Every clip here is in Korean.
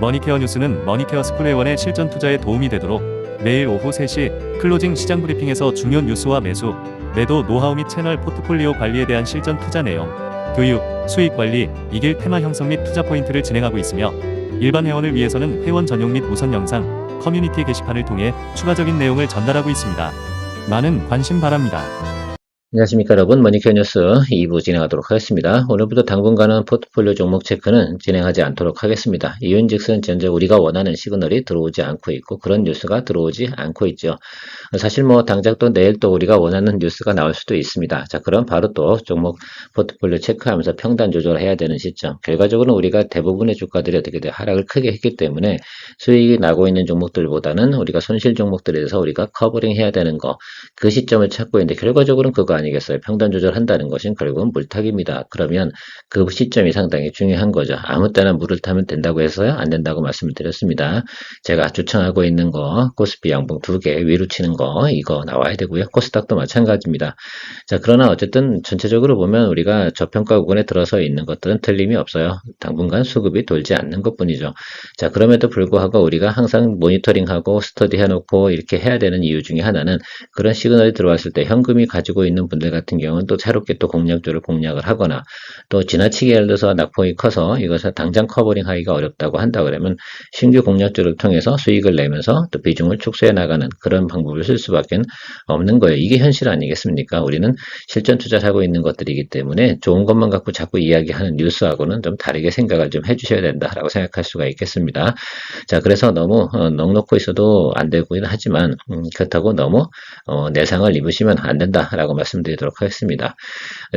머니케어 뉴스는 머니케어 스쿨회원의 실전 투자에 도움이 되도록 매일 오후 3시 클로징 시장 브리핑에서 중요 뉴스와 매수, 매도 노하우 및 채널 포트폴리오 관리에 대한 실전 투자 내용, 교육, 수익 관리, 이길 테마 형성 및 투자 포인트를 진행하고 있으며 일반 회원을 위해서는 회원 전용 및 우선 영상, 커뮤니티 게시판을 통해 추가적인 내용을 전달하고 있습니다. 많은 관심 바랍니다. 안녕하십니까 여러분, 머니케어 뉴스 2부 진행하도록 하겠습니다. 오늘부터 당분간은 포트폴리오 종목 체크는 진행하지 않도록 하겠습니다. 이유인즉슨 현재 우리가 원하는 시그널이 들어오지 않고 있고 그런 뉴스가 들어오지 않고 있죠. 사실 뭐 당장 또 내일 또 우리가 원하는 뉴스가 나올 수도 있습니다. 자, 그럼 바로 또 종목 포트폴리오 체크하면서 평단 조절을 해야 되는 시점. 결과적으로 우리가 대부분의 주가들이 어떻게 돼요? 하락을 크게 했기 때문에 수익이 나고 있는 종목들보다는 우리가 손실 종목들에 대해서 우리가 커버링 해야 되는 거, 그 시점을 찾고 있는데 결과적으로는 그거 아니겠어요? 평단 조절한다는 것은 결국은 물타기입니다. 그러면 그 시점이 상당히 중요한 거죠. 아무 때나 물을 타면 된다고 해서요? 안 된다고 말씀을 드렸습니다. 제가 추천하고 있는 거, 코스피 양봉 2개 위로 치는 거, 이거 나와야 되고요. 코스닥도 마찬가지입니다. 자, 그러나 어쨌든 전체적으로 보면 우리가 저평가 구간에 들어서 있는 것들은 틀림이 없어요. 당분간 수급이 돌지 않는 것 뿐이죠. 자, 그럼에도 불구하고 우리가 항상 모니터링하고 스터디 해놓고 이렇게 해야 되는 이유 중에 하나는 그런 시그널이 들어왔을 때 현금이 가지고 있는 분들 같은 경우는 또 새롭게 또 공략주를 공략을 하거나 또 지나치게 예를 들어서 낙폭이 커서 이것을 당장 커버링 하기가 어렵다고 한다 그러면 신규 공략주를 통해서 수익을 내면서 또 비중을 축소해 나가는 그런 방법을 쓸 수밖에 없는 거예요. 이게 현실 아니겠습니까? 우리는 실전 투자를 하고 있는 것들이기 때문에 좋은 것만 갖고 자꾸 이야기하는 뉴스하고는 좀 다르게 생각을 좀 해주셔야 된다라고 생각할 수가 있겠습니다. 자, 그래서 너무 넉넉고 있어도 안 되고는 하지만 그렇다고 너무 내상을 입으시면 안 된다라고 말씀드리도록 하겠습니다.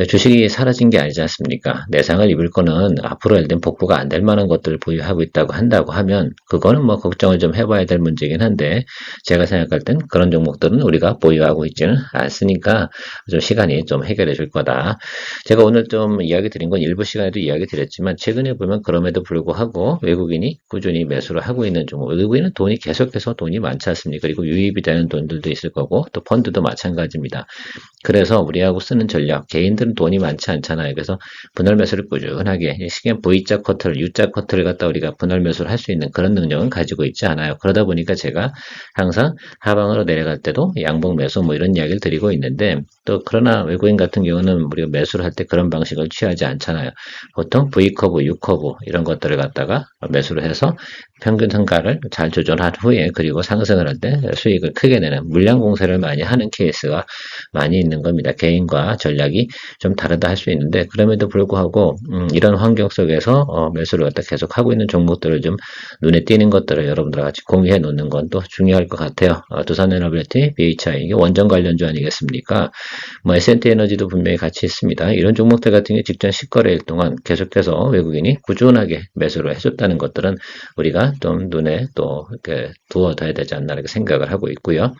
주식이 사라진 게 아니지 않습니까? 내상을 입을 거는 앞으로 예를 들면 복구가 안 될 만한 것들을 보유하고 있다고 한다고 하면 그거는 뭐 걱정을 좀 해봐야 될 문제긴 한데 제가 생각할 땐 그런 종목들은 우리가 보유하고 있지는 않으니까 좀 시간이 좀 해결해 줄 거다. 제가 오늘 좀 이야기 드린 건 일부 시간에도 이야기 드렸지만 최근에 보면 그럼에도 불구하고 외국인이 꾸준히 매수를 하고 있는 종목, 외국인은 돈이 계속해서 돈이 많지 않습니까? 그리고 유입이 되는 돈들도 있을 거고 또 펀드도 마찬가지입니다. 그래서 우리하고 쓰는 전략, 개인들은 돈이 많지 않잖아요. 그래서 분할 매수를 꾸준하게 시간 V자 커트를 U자 커트를 갖다 우리가 분할 매수를 할 수 있는 그런 능력은 가지고 있지 않아요. 그러다 보니까 제가 항상 하방으로 내려갈 때도 양봉 매수 뭐 이런 이야기를 드리고 있는데 또 그러나 외국인 같은 경우는 우리가 매수를 할 때 그런 방식을 취하지 않잖아요. 보통 V커브, U커브 이런 것들을 갖다가 매수를 해서 평균 성과를 잘 조절한 후에 그리고 상승을 할 때 수익을 크게 내는 물량 공세를 많이 하는 케이스가 많이 있는 겁니다. 개인과 전략이 좀 다르다 할 수 있는데 그럼에도 불구하고 이런 환경 속에서 매수를 갖다 계속 하고 있는 종목들을 좀 눈에 띄는 것들을 여러분들과 같이 공유해 놓는 건 또 중요할 것 같아요. 두산에너빌리티, BHI 이게 원전 관련주 아니겠습니까? 뭐 S&T 에너지도 분명히 같이 있습니다. 이런 종목들 같은 게 직전 10거래일 동안 계속해서 외국인이 꾸준하게 매수를 해줬다는 것들은 우리가 좀 눈에 또 이렇게 두어둬야 되지 않나 이렇게 생각을 하고 있고요.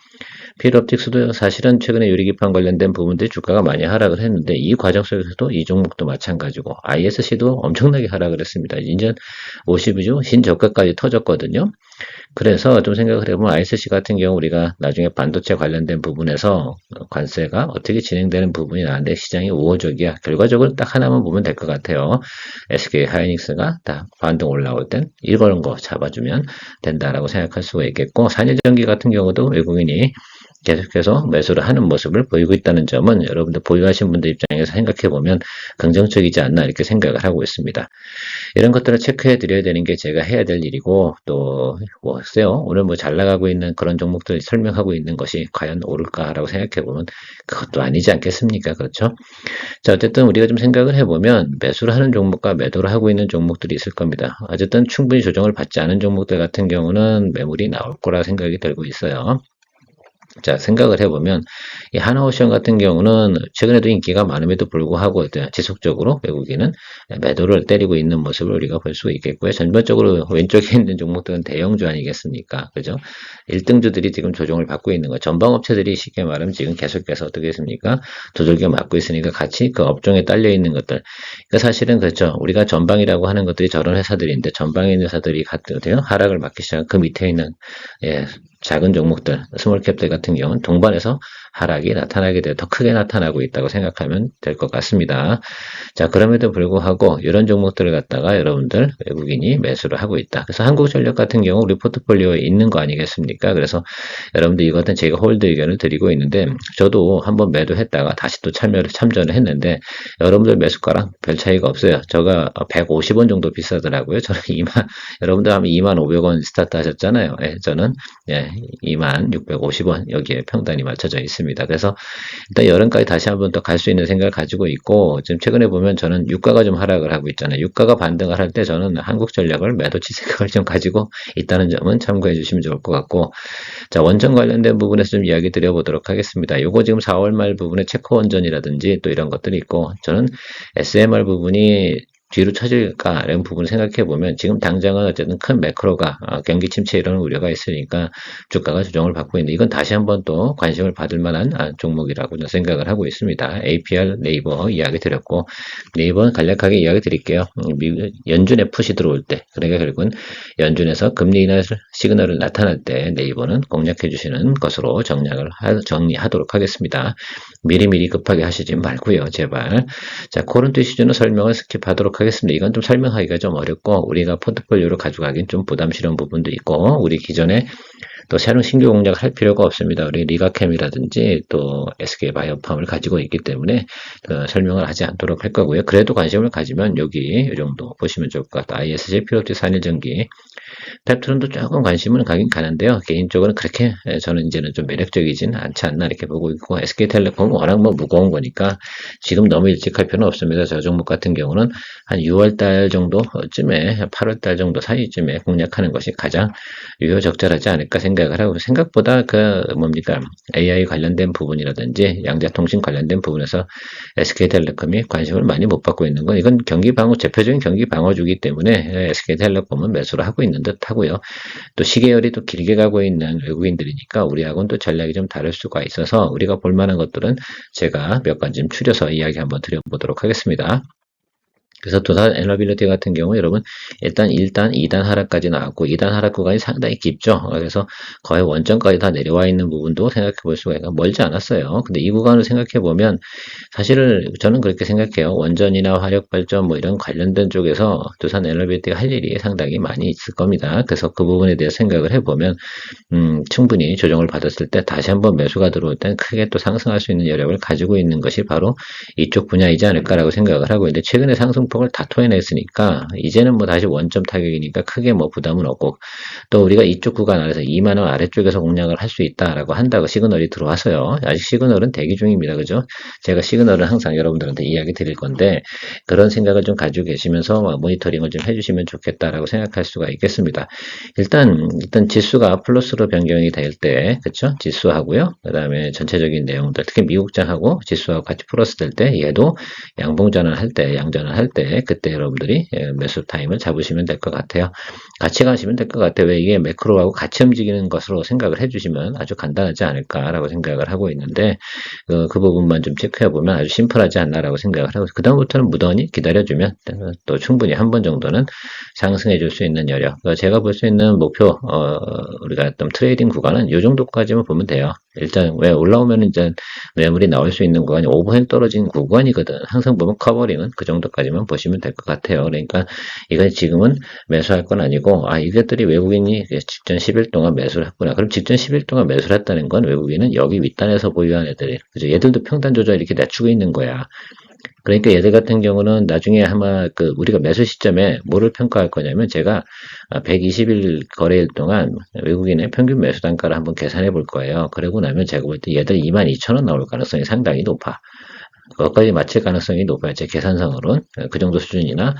필옵틱스도 사실은 최근에 유리기판 관련된 부분들이 주가가 많이 하락을 했는데 이 과정 속에서도 이 종목도 마찬가지고 ISC도 엄청나게 하락을 했습니다. 인전 52주 신저가까지 터졌거든요. 그래서 좀 생각을 해보면 ISC 같은 경우 우리가 나중에 반도체 관련된 부분에서 관세가 어떻게 진행되는 부분이 나는데 시장이 우호적이야. 결과적으로 딱 하나만 보면 될 것 같아요. SK 하이닉스가 딱 반등 올라올 땐 이런 거 잡아주면 된다라고 생각할 수가 있겠고 산일전기 같은 경우도 외국인이 계속해서 매수를 하는 모습을 보이고 있다는 점은 여러분들 보유하신 분들 입장에서 생각해보면 긍정적이지 않나 이렇게 생각을 하고 있습니다. 이런 것들을 체크해 드려야 되는 게 제가 해야 될 일이고 또 글쎄요 오늘 뭐 잘 나가고 있는 그런 종목들 설명하고 있는 것이 과연 옳을까라고 생각해보면 그것도 아니지 않겠습니까? 그렇죠? 자, 어쨌든 우리가 좀 생각을 해보면 매수를 하는 종목과 매도를 하고 있는 종목들이 있을 겁니다. 어쨌든 충분히 조정을 받지 않은 종목들 같은 경우는 매물이 나올 거라 생각이 들고 있어요. 자, 생각을 해보면, 이 하나오션 같은 경우는 최근에도 인기가 많음에도 불구하고 지속적으로 외국인은 매도를 때리고 있는 모습을 우리가 볼 수 있겠고요. 전반적으로 왼쪽에 있는 종목들은 대형주 아니겠습니까? 그죠? 1등주들이 지금 조정을 받고 있는 거. 전방업체들이 쉽게 말하면 지금 계속해서 어떻게 했습니까? 두들겨 맞고 있으니까 같이 그 업종에 딸려 있는 것들. 그러니까 사실은 그렇죠. 우리가 전방이라고 하는 것들이 저런 회사들인데 전방에 있는 회사들이 어때요? 하락을 맞기 시작한 그 밑에 있는, 예. 작은 종목들, 스몰캡들 같은 경우는 동반해서 하락이 나타나게 돼 더 크게 나타나고 있다고 생각하면 될 것 같습니다. 자, 그럼에도 불구하고 이런 종목들을 갖다가 여러분들 외국인이 매수를 하고 있다. 그래서 한국전력 같은 경우 우리 포트폴리오에 있는 거 아니겠습니까? 그래서 여러분들 이것은 제가 홀드 의견을 드리고 있는데 저도 한번 매도했다가 다시 또 참전을 했는데 여러분들 매수가랑 별 차이가 없어요. 제가 150원 정도 비싸더라고요. 저는 여러분들 하면 25,500원 스타트 하셨잖아요. 예, 저는 26,650원 여기에 평단이 맞춰져 있습니다. 그래서 일단 여름까지 다시 한번 더 갈 수 있는 생각을 가지고 있고 지금 최근에 보면 저는 유가가 좀 하락을 하고 있잖아요. 유가가 반등을 할 때 저는 한국전력을 매도치 생각을 좀 가지고 있다는 점은 참고해 주시면 좋을 것 같고 자 원전 관련된 부분에서 좀 이야기 드려보도록 하겠습니다. 요거 지금 4월 말 부분에 체코 원전이라든지 또 이런 것들이 있고 저는 SMR 부분이 뒤로 처질까 이런 부분을 생각해 보면 지금 당장은 어쨌든 큰 매크로가 경기 침체 이런 우려가 있으니까 주가가 조정을 받고 있는데 이건 다시 한번 또 관심을 받을 만한 종목이라고 저는 생각을 하고 있습니다. APR 네이버 이야기 드렸고 네이버는 간략하게 이야기 드릴게요. 연준에 푸시 들어올 때 그러니까 결국은 연준에서 금리 인하 시그널을 나타날 때 네이버는 공략해 주시는 것으로 정리하도록 하겠습니다. 미리미리 급하게 하시지 말고요. 제발. 자, 코런트 시즌은 설명을 스킵하도록 하겠습니다. 이건 좀 설명하기가 좀 어렵고 우리가 포트폴리오로 가져가긴 좀 부담스러운 부분도 있고 우리 기존에 또 새로운 신규 공략을 할 필요가 없습니다. 우리 리가캠이라든지 또 SK바이오팜을 가지고 있기 때문에 설명을 하지 않도록 할 거고요. 그래도 관심을 가지면 여기 이 정도 보시면 좋을 것 같아요. ISJ 필요티 4일 전기 펩트론도 조금 관심은 가긴 가는데요. 개인적으로는 그렇게 저는 이제는 좀 매력적이진 않지 않나 이렇게 보고 있고 SK텔레콤은 워낙 뭐 무거운 거니까 지금 너무 일찍 할 필요는 없습니다. 저 종목 같은 경우는 한 6월달 정도쯤에 8월달 정도 사이쯤에 공략하는 것이 가장 유효적절하지 않을까 생각을 하고 생각보다 뭡니까 AI 관련된 부분이라든지 양자통신 관련된 부분에서 SK텔레콤이 관심을 많이 못 받고 있는 건 이건 대표적인 경기 방어주기 때문에 SK텔레콤은 매수를 하고 있는 듯 하고요. 또 시계열이 또 길게 가고 있는 외국인들이니까 우리하고는 또 전략이 좀 다를 수가 있어서 우리가 볼 만한 것들은 제가 몇 가지 좀 추려서 이야기 한번 드려보도록 하겠습니다. 그래서 두산 에너빌리티 같은 경우 여러분 일단 1단, 2단 하락까지 나왔고 2단 하락 구간이 상당히 깊죠. 그래서 거의 원점까지 다 내려와 있는 부분도 생각해 볼 수가 있고 멀지 않았어요. 근데 이 구간을 생각해 보면 사실 저는 그렇게 생각해요. 원전이나 화력발전 뭐 이런 관련된 쪽에서 두산 에너빌리티가 할 일이 상당히 많이 있을 겁니다. 그래서 그 부분에 대해서 생각을 해보면 충분히 조정을 받았을 때 다시 한번 매수가 들어올 땐 크게 또 상승할 수 있는 여력을 가지고 있는 것이 바로 이쪽 분야이지 않을까라고 생각을 하고 있는데 최근에 상승폭을 다 토해냈으니까 이제는 뭐 다시 원점 타격이니까 크게 뭐 부담은 없고 또 우리가 이쪽 구간 안에서 2만원 아래쪽에서 공략을 할 수 있다라고 한다고 시그널이 들어와서요. 아직 시그널은 대기 중입니다. 그죠? 제가 시그널은 항상 여러분들한테 이야기 드릴 건데 그런 생각을 좀 가지고 계시면서 모니터링을 좀 해주시면 좋겠다라고 생각할 수가 있겠습니다. 일단 지수가 플러스로 변경이 될 때, 그쵸? 지수하고요. 그 다음에 전체적인 내용들, 특히 미국장하고 지수하고 같이 플러스 될 때, 얘도 양봉전환 할 때, 양전환 할 때, 그때 여러분들이 매수 타임을 잡으시면 될 것 같아요. 같이 가시면 될 것 같아요. 왜 이게 매크로하고 같이 움직이는 것으로 생각을 해주시면 아주 간단하지 않을까라고 생각을 하고 있는데, 그 부분만 좀 체크해보면 아주 심플하지 않나라고 생각을 하고, 그다음부터는 무던히 기다려주면 또 충분히 한 번 정도는 상승해 줄 수 있는 여력. 제가 볼 수 있는 목표, 우리가 어떤 트레이딩 구간은 이 정도까지만 보면 돼요. 일단 왜 올라오면 이제 매물이 나올 수 있는 구간이 오버행 떨어진 구간이거든. 항상 보면 커버링은 그 정도까지만 보시면 될 것 같아요. 그러니까 이건 지금은 매수할 건 아니고 이것들이 외국인이 직전 10일 동안 매수를 했구나. 그럼 직전 10일 동안 매수를 했다는 건 외국인은 여기 윗단에서 보유한 애들이 그죠? 얘들도 평단 조절 이렇게 낮추고 있는 거야. 그러니까 얘들 같은 경우는 나중에 아마 우리가 매수 시점에 뭐를 평가할 거냐면 제가 120일 거래일 동안 외국인의 평균 매수 단가를 한번 계산해 볼 거예요. 그러고 나면 제가 볼 때 얘들 22,000원 나올 가능성이 상당히 높아. 그것까지 맞출 가능성이 높아요. 제 계산상으로는 그 정도 수준이나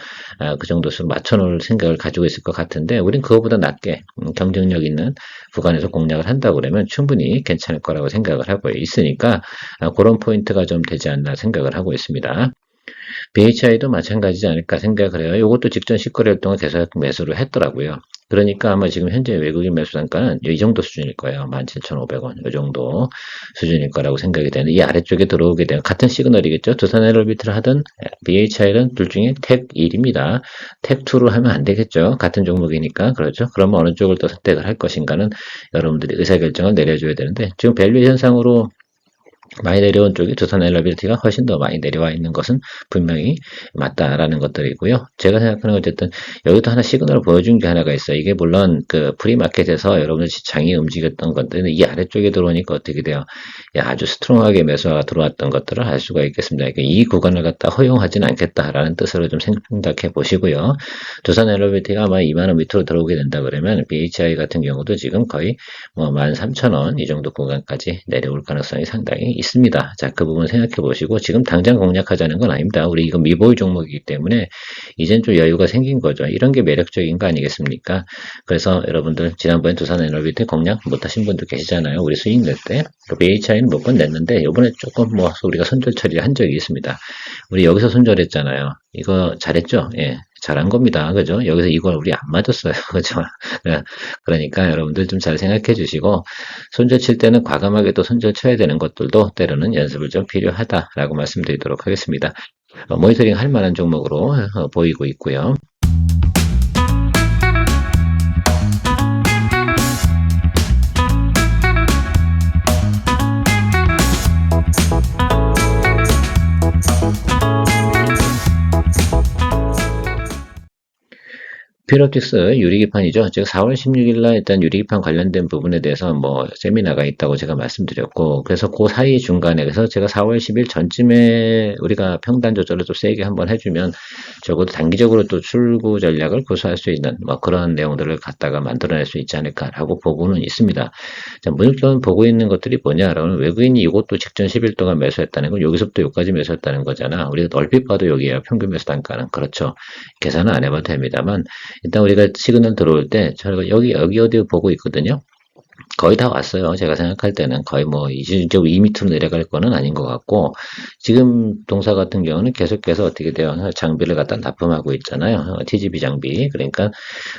그 정도 수준 맞춰놓을 생각을 가지고 있을 것 같은데 우린 그거보다 낮게 경쟁력 있는 구간에서 공략을 한다고 그러면 충분히 괜찮을 거라고 생각을 하고 있으니까 그런 포인트가 좀 되지 않나 생각을 하고 있습니다. BHI도 마찬가지지 않을까 생각을 해요. 이것도 직전 19개월 동안 계속 매수를 했더라고요. 그러니까 아마 지금 현재 외국인 매수 단가는 이 정도 수준일 거예요. 17,500원. 이 정도 수준일 거라고 생각이 되는. 이 아래쪽에 들어오게 되면 같은 시그널이겠죠. 두산 에너비트를 하든 BHI는 둘 중에 택 1입니다. 택 2로 하면 안 되겠죠. 같은 종목이니까. 그렇죠. 그러면 어느 쪽을 또 선택을 할 것인가는 여러분들이 의사결정을 내려줘야 되는데 지금 밸류에이션상으로 많이 내려온 쪽이 두산 엘러비티가 훨씬 더 많이 내려와 있는 것은 분명히 맞다라는 것들이고요. 제가 생각하는 어쨌든 여기도 하나 시그널을 보여준 게 하나가 있어요. 이게 물론 그 프리마켓에서 여러분들 시장이 움직였던 것들은 이 아래쪽에 들어오니까 어떻게 돼요? 아주 스트롱하게 매수가 들어왔던 것들을 알 수가 있겠습니다. 그러니까 이 구간을 갖다 허용하지는 않겠다라는 뜻으로 좀 생각해 보시고요. 두산 엘러비티가 아마 2만 원 밑으로 들어오게 된다 그러면 BHI 같은 경우도 지금 거의 뭐 13,000원 이 정도 구간까지 내려올 가능성이 상당히 있습니다. 자, 그 부분 생각해 보시고 지금 당장 공략하자는 건 아닙니다. 우리 이거 미보유 종목이기 때문에 이젠 좀 여유가 생긴 거죠. 이런 게 매력적인 거 아니겠습니까? 그래서 여러분들 지난번에 두산 에너비티 공략 못하신 분들 계시잖아요. 우리 수익 낼 때 BHI는 몇 번 냈는데 이번에 조금 모아서 우리가 손절 처리를 한 적이 있습니다. 우리 여기서 손절했잖아요. 이거 잘했죠? 예. 잘한 겁니다. 그죠? 여기서 이걸 우리 안 맞았어요. 그죠? 그러니까 여러분들 좀 잘 생각해 주시고, 손절 칠 때는 과감하게 또 손절 쳐야 되는 것들도 때로는 연습을 좀 필요하다라고 말씀드리도록 하겠습니다. 모니터링 할 만한 종목으로 보이고 있고요. 필옵틱스 유리기판이죠. 제가 4월 16일 날 일단 유리기판 관련된 부분에 대해서 뭐 세미나가 있다고 제가 말씀드렸고, 그래서 그 사이 중간에 그래서 제가 4월 10일 전쯤에 우리가 평단 조절을 좀 세게 한번 해주면 적어도 단기적으로 또 출구 전략을 구사할 수 있는 뭐 그런 내용들을 갖다가 만들어낼 수 있지 않을까라고 보고는 있습니다. 자, 물론 보고 있는 것들이 뭐냐라면 외국인이 이것도 직전 10일 동안 매수했다는 건 여기서부터 여기까지 매수했다는 거잖아. 우리가 얼핏 봐도 여기에요. 평균 매수 단가는. 그렇죠. 계산은 안 해봐도 됩니다만 일단 우리가 시그널 들어올 때 저희가 여기 어디 보고 있거든요. 거의 다 왔어요. 제가 생각할 때는 거의 뭐 이제 2m로 내려갈 거는 아닌 것 같고 지금 동사 같은 경우는 계속해서 어떻게 돼요? 장비를 갖다 납품하고 있잖아요. TGB 장비. 그러니까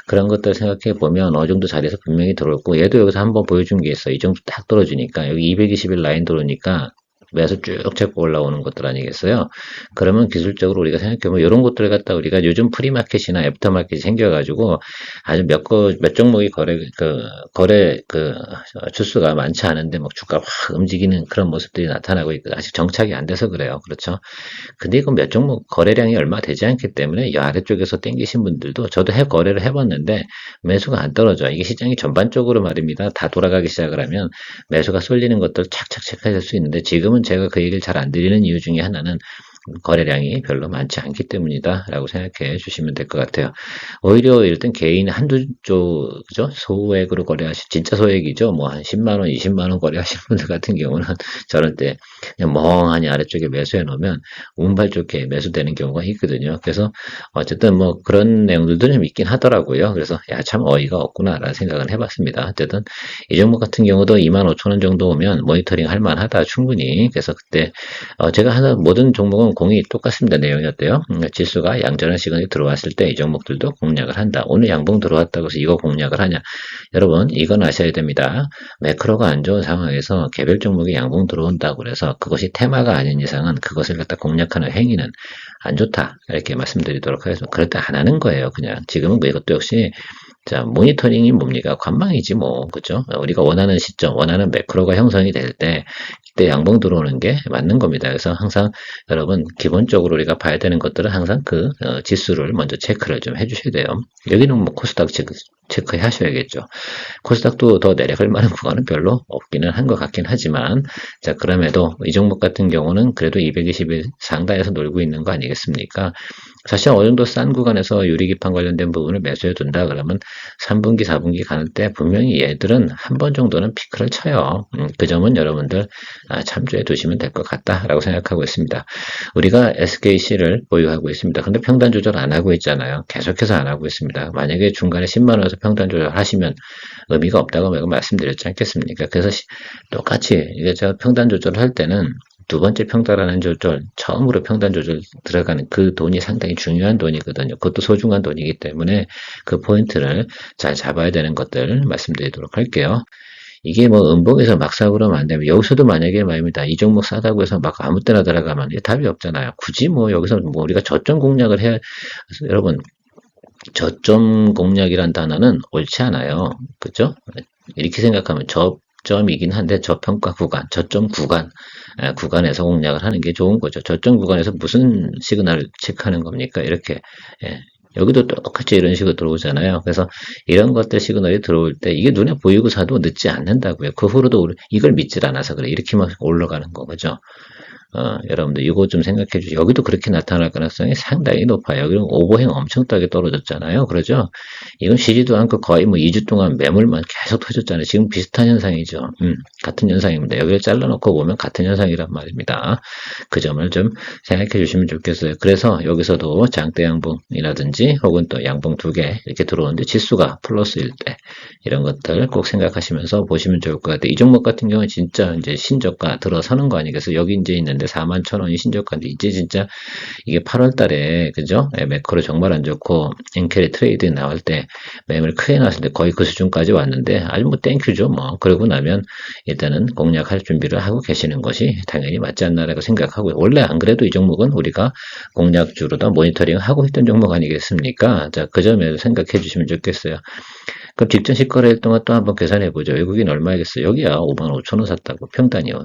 그런 것들 생각해 보면 어느 정도 자리에서 분명히 들어올고 얘도 여기서 한번 보여준 게 있어. 이 정도 딱 떨어지니까 여기 220일 라인 들어오니까 매수 쭉 잡고 올라오는 것들 아니겠어요? 그러면 기술적으로 우리가 생각해보면 이런 것들을 갖다 우리가 요즘 프리마켓이나 애프터마켓이 생겨가지고 아주 몇 종목이 거래 주수가 많지 않은데 막 주가 확 움직이는 그런 모습들이 나타나고 있고 아직 정착이 안 돼서 그래요. 그렇죠? 근데 이건 몇 종목 거래량이 얼마 되지 않기 때문에 이 아래쪽에서 땡기신 분들도 저도 거래를 해봤는데 매수가 안 떨어져. 이게 시장이 전반적으로 말입니다. 다 돌아가기 시작을 하면 매수가 쏠리는 것들 착착 체크할 수 있는데 지금은 제가 그 얘기를 잘 안 드리는 이유 중에 하나는 거래량이 별로 많지 않기 때문이다 라고 생각해 주시면 될 것 같아요. 오히려 일단 개인 한두 조, 그죠? 소액으로 진짜 소액이죠. 뭐 한 10만원, 20만원 거래하시는 분들 같은 경우는 저럴 때 그냥 멍하니 아래쪽에 매수해 놓으면 운발 좋게 매수되는 경우가 있거든요. 그래서 어쨌든 뭐 그런 내용들도 좀 있긴 하더라고요. 그래서 야, 참 어이가 없구나 라는 생각을 해봤습니다. 어쨌든 이 종목 같은 경우도 25,000원 정도 오면 모니터링 할 만하다 충분히. 그래서 그때 제가 하는 모든 종목은 공이 똑같습니다. 내용이 어때요? 지수가 양전한 시간이 들어왔을 때 이 종목들도 공략을 한다. 오늘 양봉 들어왔다고 해서 이거 공략을 하냐? 여러분 이건 아셔야 됩니다. 매크로가 안 좋은 상황에서 개별 종목이 양봉 들어온다고 그래서 그것이 테마가 아닌 이상은 그것을 갖다 공략하는 행위는 안 좋다. 이렇게 말씀드리도록 하겠습니다. 그럴 때 안 하는 거예요. 그냥 지금은 뭐 이것도 역시 자, 모니터링이 뭡니까? 관망이지 뭐, 그죠? 우리가 원하는 시점, 원하는 매크로가 형성이 될 때, 그때 양봉 들어오는 게 맞는 겁니다. 그래서 항상 여러분, 기본적으로 우리가 봐야 되는 것들은 항상 지수를 먼저 체크를 좀 해주셔야 돼요. 여기는 뭐 코스닥 체크해 하셔야겠죠. 코스닥도 더 내려갈 만한 구간은 별로 없기는 한 것 같긴 하지만, 자, 그럼에도 이 종목 같은 경우는 그래도 220일 상단에서 놀고 있는 거 아니겠습니까? 사실 어느 정도 싼 구간에서 유리기판 관련된 부분을 매수해 둔다 그러면 3분기, 4분기 가는 때 분명히 얘들은 한 번 정도는 피크를 쳐요. 그 점은 여러분들 참조해 두시면 될 것 같다라고 생각하고 있습니다. 우리가 SKC를 보유하고 있습니다. 근데 평단 조절 안 하고 있잖아요. 계속해서 안 하고 있습니다. 만약에 중간에 10만 원에서 평단 조절 하시면 의미가 없다고 내가 말씀드렸지 않겠습니까? 그래서 똑같이 이게 제가 평단 조절을 할 때는 두 번째 평단하는 조절, 처음으로 평단 조절 들어가는 그 돈이 상당히 중요한 돈이거든요. 그것도 소중한 돈이기 때문에 그 포인트를 잘 잡아야 되는 것들 말씀드리도록 할게요. 이게 뭐 음봉에서 막 사고 그러면 안 되면 여기서도 만약에 말입니다. 이 종목 싸다고 해서 막 아무 때나 들어가면 답이 없잖아요. 굳이 뭐 여기서 뭐 우리가 저점 공략을 해야 여러분 저점 공략이란 단어는 옳지 않아요. 그죠? 이렇게 생각하면 저점이긴 한데 저평가 구간, 저점 구간, 구간에서 공략을 하는 게 좋은 거죠. 저점 구간에서 무슨 시그널을 체크하는 겁니까? 이렇게 예, 여기도 똑같이 이런 식으로 들어오잖아요. 그래서 이런 것들 시그널이 들어올 때 이게 눈에 보이고 사도 늦지 않는다고요. 그 후로도 이걸 믿질 않아서 그래. 이렇게만 올라가는 거죠. 여러분들 이거 좀 생각해 주시고 여기도 그렇게 나타날 가능성이 상당히 높아요. 여기는 오버행 엄청 따게 떨어졌잖아요. 그러죠? 이건 쉬지도 않고 거의 뭐 2주 동안 매물만 계속 터졌잖아요. 지금 비슷한 현상이죠. 같은 현상입니다. 여기를 잘라놓고 보면 같은 현상이란 말입니다. 그 점을 좀 생각해 주시면 좋겠어요. 그래서 여기서도 장대 양봉이라든지 혹은 또 양봉 두 개 이렇게 들어오는데 지수가 플러스일 때 이런 것들 꼭 생각하시면서 보시면 좋을 것 같아요. 이 종목 같은 경우는 진짜 이제 신저가 들어서는 거 아니겠어요? 여기 이제 있는데 41,000원이 신저가인데 이제 진짜 이게 8월 달에 그죠? 매크로 정말 안 좋고 엔캐리 트레이드 나올 때 매물 크게 나왔을 때 거의 그 수준까지 왔는데 아주 뭐 땡큐죠 뭐. 그러고 나면 일단은 공략할 준비를 하고 계시는 것이 당연히 맞지 않나라고 생각하고요. 원래 안 그래도 이 종목은 우리가 공략주로다 모니터링 하고 있던 종목 아니겠습니까? 자, 그 점에서 생각해 주시면 좋겠어요. 그럼 직전 10거래일 동안 또 한번 계산해 보죠. 외국인 얼마겠어요? 여기야 55,000원 샀다고 평단이요.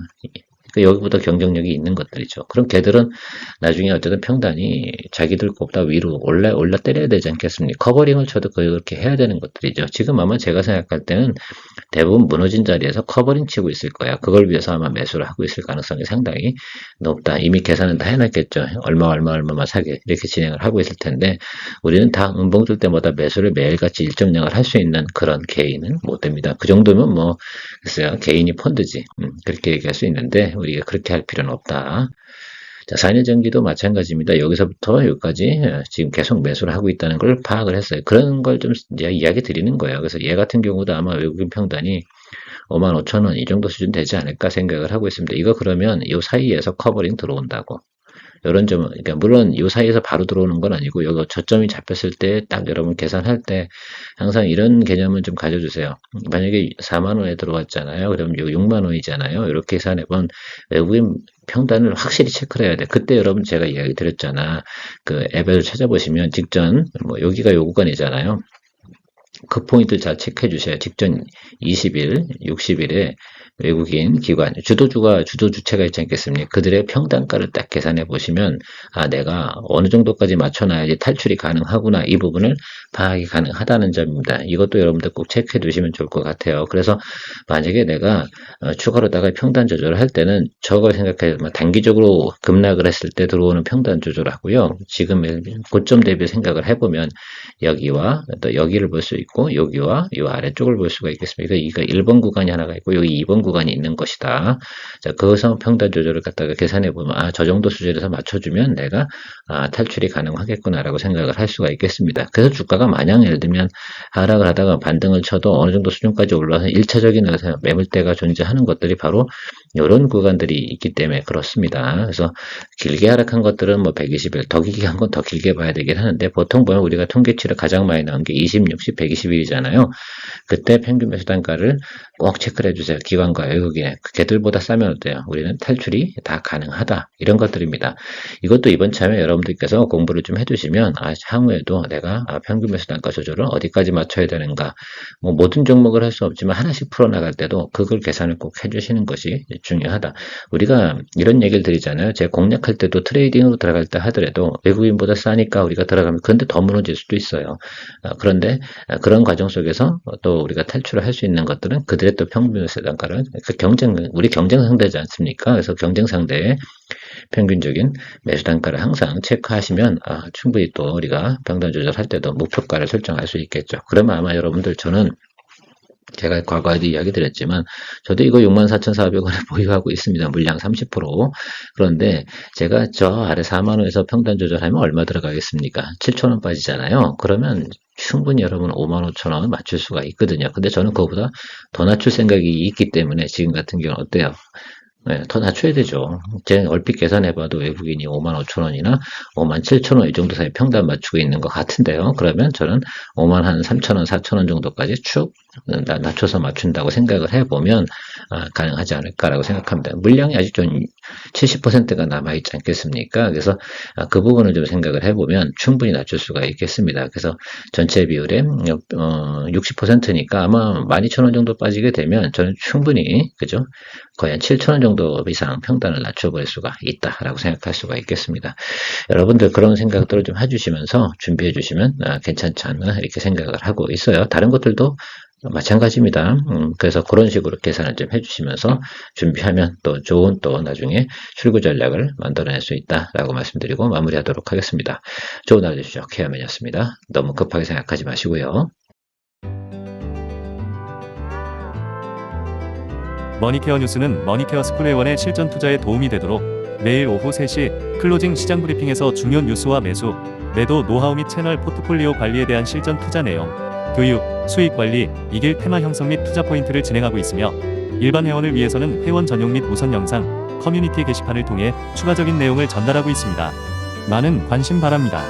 그 여기보다 경쟁력이 있는 것들이죠. 그럼 걔들은 나중에 어쨌든 평단이 자기들 것보다 위로 올라 때려야 되지 않겠습니까? 커버링을 쳐도 그렇게 해야 되는 것들이죠. 지금 아마 제가 생각할 때는 대부분 무너진 자리에서 커버링 치고 있을 거야. 그걸 위해서 아마 매수를 하고 있을 가능성이 상당히 높다. 이미 계산은 다 해놨겠죠. 얼마만 사게 이렇게 진행을 하고 있을 텐데 우리는 다 음봉 줄 때마다 매수를 매일같이 일정량을 할 수 있는 그런 개인은 못 됩니다. 그 정도면 뭐 글쎄요 개인이 펀드지 그렇게 얘기할 수 있는데 우리가 그렇게 할 필요는 없다. 자, 4년 전기도 마찬가지입니다. 여기서부터 여기까지 지금 계속 매수를 하고 있다는 걸 파악을 했어요. 그런 걸 좀 이야기 드리는 거예요. 그래서 얘 같은 경우도 아마 외국인 평단이 55,000원 이 정도 수준 되지 않을까 생각을 하고 있습니다. 이거 그러면 이 사이에서 커버링 들어온다고. 이런 점, 그러니까 물론 이 사이에서 바로 들어오는 건 아니고 여기 저점이 잡혔을 때 딱 여러분 계산할 때 항상 이런 개념은 좀 가져주세요. 만약에 4만 원에 들어왔잖아요. 그러면 여기 6만 원이잖아요. 이렇게 계산해본 외국인 평단을 확실히 체크를 해야 돼. 그때 여러분 제가 이야기 드렸잖아. 그 앱을 찾아보시면 직전 뭐 여기가 요 구간이잖아요. 그 포인트 잘 체크해 주셔야 직전 20일, 60일에 외국인 기관, 주도 주체가 있지 않겠습니까? 그들의 평단가를 딱 계산해 보시면, 아, 내가 어느 정도까지 맞춰놔야지 탈출이 가능하구나. 이 부분을 파악이 가능하다는 점입니다. 이것도 여러분들 꼭 체크해 두시면 좋을 것 같아요. 그래서 만약에 내가 추가로다가 평단 조절을 할 때는 저걸 생각해, 단기적으로 급락을 했을 때 들어오는 평단 조절하고요. 지금 고점 대비 생각을 해보면 여기와 또 여기를 볼 수 있고 여기와 이 아래쪽을 볼 수가 있겠습니다. 이거 1번 구간이 하나가 있고 여기 2번 구간이 있는 것이다. 자, 거기서 평단 조절을 갖다가 계산해 보면 아, 저 정도 수준에서 맞춰주면 내가 탈출이 가능하겠구나라고 생각을 할 수가 있겠습니다. 그래서 주가가 마냥 예를 들면 하락을 하다가 반등을 쳐도 어느 정도 수준까지 올라와서 1차적인 매물대가 존재하는 것들이 바로 이런 구간들이 있기 때문에 그렇습니다. 그래서 길게 하락한 것들은 뭐 120일, 더 길게 한 건 더 길게 봐야 되긴 하는데 보통 보면 우리가 통계치를 가장 많이 나온 게 20, 60, 120일이잖아요. 그때 평균 매수 단가를 꼭 체크를 해주세요. 기관과 외국인의 걔들보다 싸면 어때요? 우리는 탈출이 다 가능하다. 이런 것들입니다. 이것도 이번 참에 여러분들께서 공부를 좀 해두시면 향후에도 내가 평균 매수 단가 조절을 어디까지 맞춰야 되는가 뭐 모든 종목을 할 수 없지만 하나씩 풀어나갈 때도 그걸 계산을 꼭 해주시는 것이 중요하다. 우리가 이런 얘기를 드리잖아요. 제 공략할 때도 트레이딩으로 들어갈 때 하더라도 외국인보다 싸니까 우리가 들어가면 그런데 더 무너질 수도 있어요. 그런데 그런 과정 속에서 또 우리가 탈출을 할 수 있는 것들은 그들의 또 평균 매수 단가를 우리 경쟁 상대지 않습니까? 그래서 경쟁 상대의 평균적인 매수 단가를 항상 체크하시면 충분히 또 우리가 평단 조절할 때도 목표가를 설정할 수 있겠죠. 그러면 아마 여러분들 저는 제가 과거에도 이야기 드렸지만 저도 이거 64,400원에 보유하고 있습니다. 물량 30%. 그런데 제가 저 아래 4만 원에서 평단 조절하면 얼마 들어가겠습니까? 7,000원 빠지잖아요. 그러면 충분히 여러분 55,000원 맞출 수가 있거든요. 근데 저는 그거보다 더 낮출 생각이 있기 때문에 지금 같은 경우는 어때요? 네, 더 낮춰야 되죠. 제 얼핏 계산해봐도 외국인이 55,000원이나 57,000원 이 정도 사이 평단 맞추고 있는 것 같은데요. 그러면 저는 53,000원, 4,000원 정도까지 쭉 낮춰서 맞춘다고 생각을 해보면 가능하지 않을까라고 생각합니다. 물량이 아직 좀 70%가 남아있지 않겠습니까? 그래서 그 부분을 좀 생각을 해보면 충분히 낮출 수가 있겠습니다. 그래서 전체 비율의 60%니까 아마 12,000원 정도 빠지게 되면 저는 충분히 그죠? 거의 한 7,000원 정도 이상 평단을 낮춰버릴 수가 있다라고 생각할 수가 있겠습니다. 여러분들 그런 생각들을 좀 해주시면서 준비해 주시면 괜찮지 않나 이렇게 생각을 하고 있어요. 다른 것들도 마찬가지입니다. 그래서 그런 식으로 계산을 좀 해주시면서 준비하면 또 좋은 또 나중에 출구 전략을 만들어낼 수 있다라고 말씀드리고 마무리하도록 하겠습니다. 좋은 하루 되시죠. 케어맨이었습니다. 너무 급하게 생각하지 마시고요. 머니케어 뉴스는 머니케어 스쿨회원의 실전 투자에 도움이 되도록 매일 오후 3시 클로징 시장 브리핑에서 중요 뉴스와 매수, 매도 노하우 및 채널 포트폴리오 관리에 대한 실전 투자 내용, 교육, 수익 관리, 이길 테마 형성 및 투자 포인트를 진행하고 있으며 일반 회원을 위해서는 회원 전용 및 우선 영상, 커뮤니티 게시판을 통해 추가적인 내용을 전달하고 있습니다. 많은 관심 바랍니다.